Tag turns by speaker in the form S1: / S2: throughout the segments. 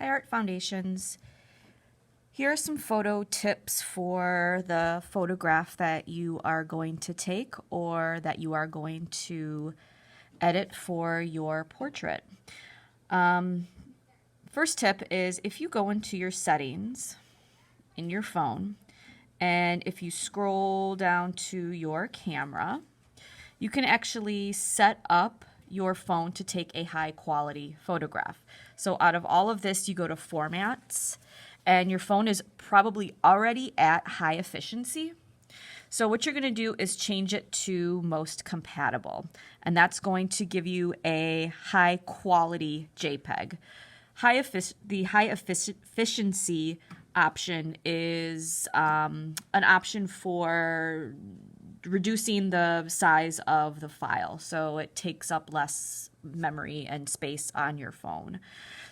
S1: Hi Art Foundations. Here are some photo tips for the photograph that you are going to take or that you are going to edit for your portrait. First tip is if you go into your settings in your phone and if you scroll down to your camera, you can actually set up your phone to take a high quality photograph. So out of all of this, you go to formats and your phone is probably already at high efficiency. So what you're going to do is change it to most compatible, and that's going to give you a high quality JPEG. The high efficiency option is an option for reducing the size of the file, so it takes up less memory and space on your phone.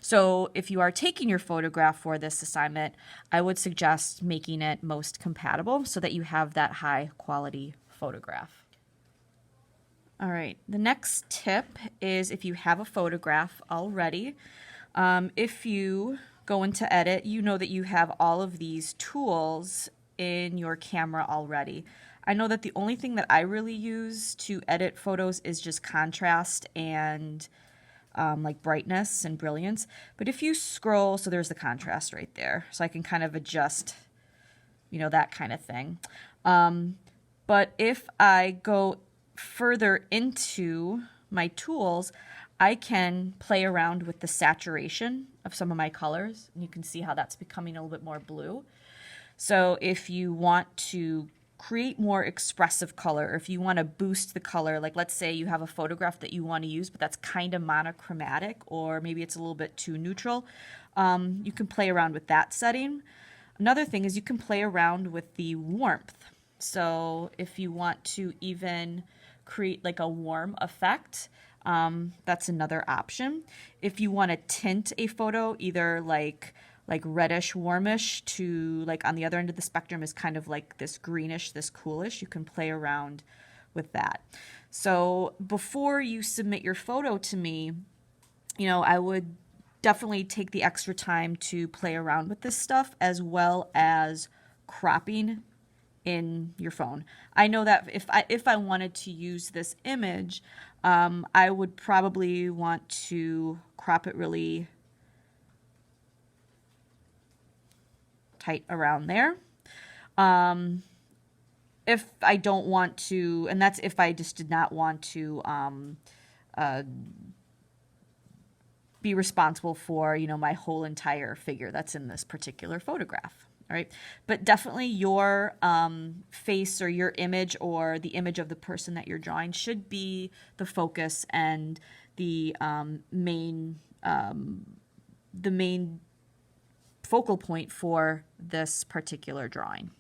S1: So if you are taking your photograph for this assignment, I would suggest making it most compatible so that you have that high quality photograph. All right, the next tip is if you have a photograph already, if you go into edit, you know that you have all of these tools in your camera already. I know that the only thing that I really use to edit photos is just contrast and like brightness and brilliance. But if you scroll, so there's the contrast right there. So I can kind of adjust, that kind of thing. But if I go further into my tools, I can play around with the saturation of some of my colors. And you can see how that's becoming a little bit more blue. So if you want to create more expressive color, or if you want to boost the color, like let's say you have a photograph that you want to use, but that's kind of monochromatic, or maybe it's a little bit too neutral, you can play around with that setting. Another thing is you can play around with the warmth. So if you want to even create like a warm effect, that's another option. If you want to tint a photo, either like reddish, warmish to like on the other end of the spectrum is kind of like this greenish, this coolish, you can play around with that. So before you submit your photo to me, I would definitely take the extra time to play around with this stuff as well as cropping in your phone. I know that if I wanted to use this image, I would probably want to crop it really tight around there. If I don't want to, and that's if I just did not want to be responsible for, my whole entire figure that's in this particular photograph. All right. But definitely your face or your image or the image of the person that you're drawing should be the focus and the main focal point for this particular drawing.